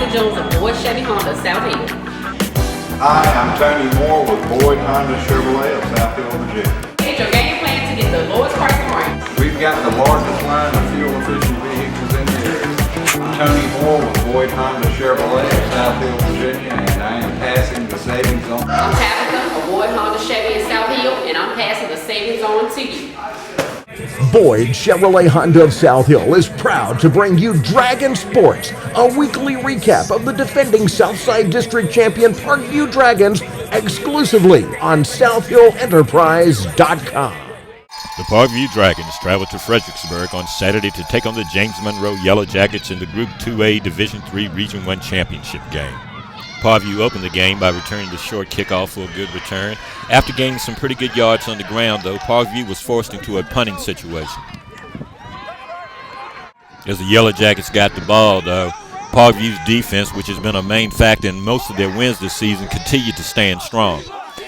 Michael Jones of Boyd Chevy Honda of South Hill. Hi, I'm Tony Moore with Boyd Honda Chevrolet of South Hill, Virginia. Get your game plan to get the lowest price range. We've got the largest line of fuel-efficient vehicles in the area. I'm Tony Moore with Boyd Honda Chevrolet of South Hill, Virginia, and I am passing the savings on. I'm Tabitha of Boyd Honda Chevy in South Hill, and I'm passing the savings on to you. Boyd Chevrolet Honda of South Hill is proud to bring you Dragon Sports, a weekly recap of the defending Southside District champion Parkview Dragons, exclusively on SouthHillEnterprise.com. The Parkview Dragons traveled to Fredericksburg on Saturday to take on the James Monroe Yellow Jackets in the Group 2A Division III Region 1 championship game. Parkview opened the game by returning the short kickoff for a good return. After gaining some pretty good yards on the ground, though, Parkview was forced into a punting situation. As the Yellow Jackets got the ball, though, Parkview's defense, which has been a main factor in most of their wins this season, continued to stand strong.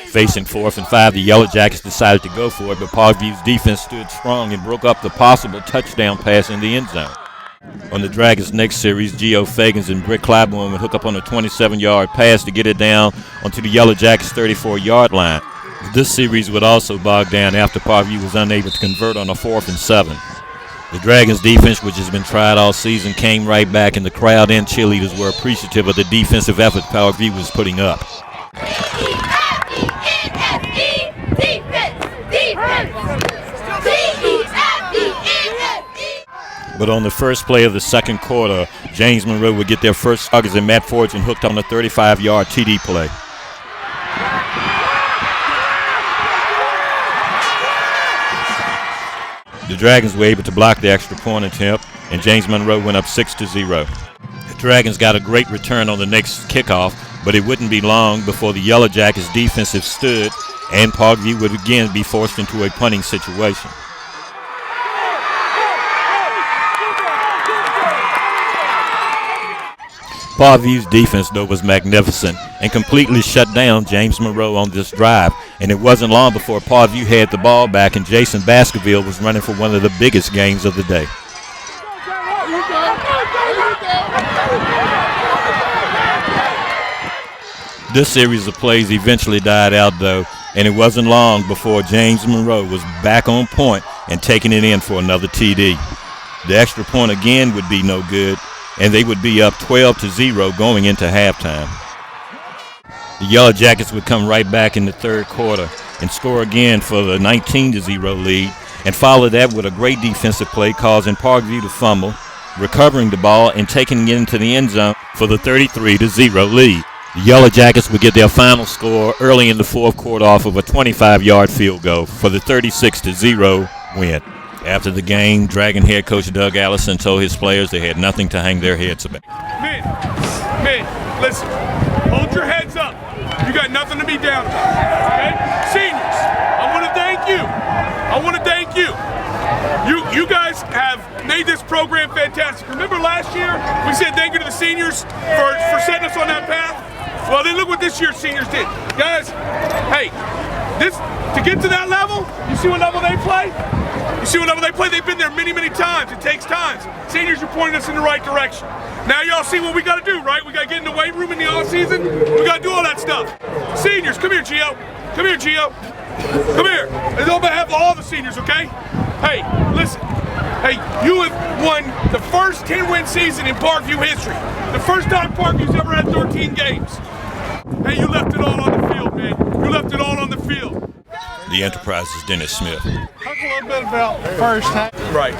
Facing 4th and 5, the Yellow Jackets decided to go for it, but Parkview's defense stood strong and broke up the possible touchdown pass in the end zone. On the Dragons' next series, Gio Fagans and Brick Clybourne would hook up on a 27-yard pass to get it down onto the Yellow Jackets' 34-yard line. This series would also bog down after Parkview was unable to convert on a 4th and 7. The Dragons' defense, which has been tried all season, came right back, and the crowd and cheerleaders were appreciative of the defensive effort Parkview was putting up. But on the first play of the second quarter, James Monroe would get their first targets, and Matt Fortune hooked on a 35-yard TD play. The Dragons were able to block the extra point attempt, and James Monroe went up 6-0. The Dragons got a great return on the next kickoff, but it wouldn't be long before the Yellow Jackets defensive stood, and Parkview would again be forced into a punting situation. Parkview's defense, though, was magnificent and completely shut down James Monroe on this drive, and it wasn't long before Parkview had the ball back and Jason Baskerville was running for one of the biggest gains of the day. This series of plays eventually died out, though, and it wasn't long before James Monroe was back on point and taking it in for another TD. The extra point again would be no good, and they would be up 12-0 going into halftime. The Yellow Jackets would come right back in the third quarter and score again for the 19-0 lead, and follow that with a great defensive play causing Parkview to fumble, recovering the ball and taking it into the end zone for the 33-0 lead. The Yellow Jackets would get their final score early in the fourth quarter off of a 25-yard field goal for the 36-0 win. After the game, Dragon head coach Doug Allison told his players they had nothing to hang their heads about. Men, listen, hold your heads up. You got nothing to be down about, okay? Seniors, I want to thank you. You guys have made this program fantastic. Remember last year, we said thank you to the seniors for setting us on that path? Well, then look what this year's seniors did. Guys, hey, to get to that level, you see what level they play? They've been there many, many times. It takes time. Seniors are pointing us in the right direction. Now y'all see what we got to do, right? We got to get in the weight room in the off season. We got to do all that stuff. Seniors, come here, Gio. Come here. It's on behalf of all the seniors, okay? Hey, listen. Hey, you have won the first 10-win season in Parkview history. The first time Parkview's ever had 13 games. Hey, you left it all on the field, man. You left it all on the field. The Enterprise's Dennis Smith. Talk a little bit about the first half. Right.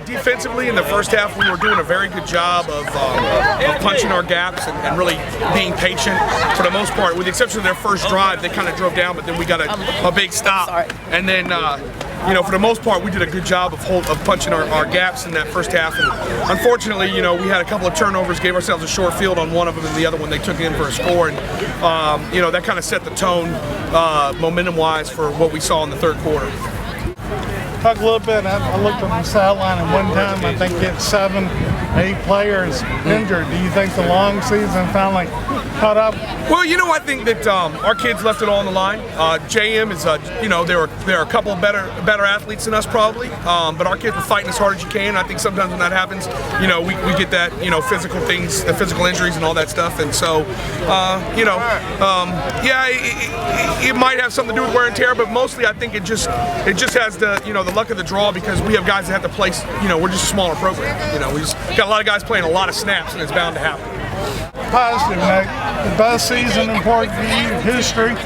Defensively in the first half, we were doing a very good job of punching our gaps and really being patient for the most part. With the exception of their first drive, they kind of drove down, but then we got a big stop. And then, for the most part, we did a good job of punching our gaps in that first half. And unfortunately, we had a couple of turnovers, gave ourselves a short field on one of them, and the other one they took in for a score. And, that kind of set the tone momentum-wise for what we saw in the third quarter. Talk a little bit. I looked on the sideline at one time. I think it's 7, 8 players injured. Do you think the long season finally caught up? Well, I think that our kids left it all on the line. JM is, there are a couple of better athletes than us probably, but our kids were fighting as hard as you can. I think sometimes when that happens, we get that, physical things, the physical injuries and all that stuff. And so, it might have something to do with wear and tear, but mostly I think it just has the, the luck of the draw because we have guys that have to play. We're just a smaller program. We just got a lot of guys playing a lot of snaps, and it's bound to happen. Positive, Nick. The best season in Park View history.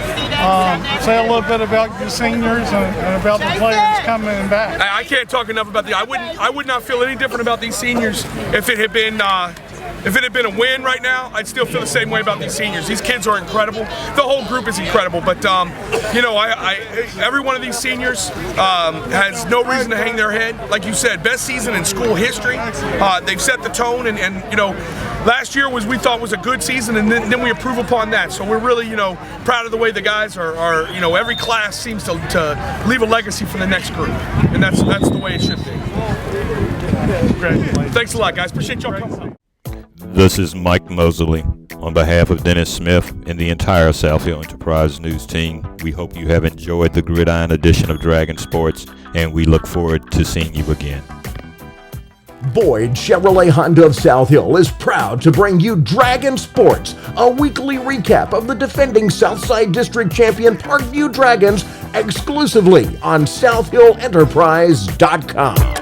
Say a little bit about your seniors and about the players coming back. I can't talk enough about I would not feel any different about these seniors if it had been a win right now. I'd still feel the same way about these seniors. These kids are incredible. The whole group is incredible. But every one of these seniors has no reason to hang their head. Like you said, best season in school history. They've set the tone, and last year we thought was a good season, and then we improve upon that. So we're really proud of the way the guys are every class seems to leave a legacy for the next group, and that's the way it should be. Congratulations. Thanks a lot, guys. Appreciate y'all coming. This is Mike Mosley. On behalf of Dennis Smith and the entire South Hill Enterprise News team, we hope you have enjoyed the Gridiron edition of Dragon Sports, and we look forward to seeing you again. Boyd Chevrolet Honda of South Hill is proud to bring you Dragon Sports, a weekly recap of the defending Southside District champion Parkview Dragons, exclusively on SouthHillEnterprise.com.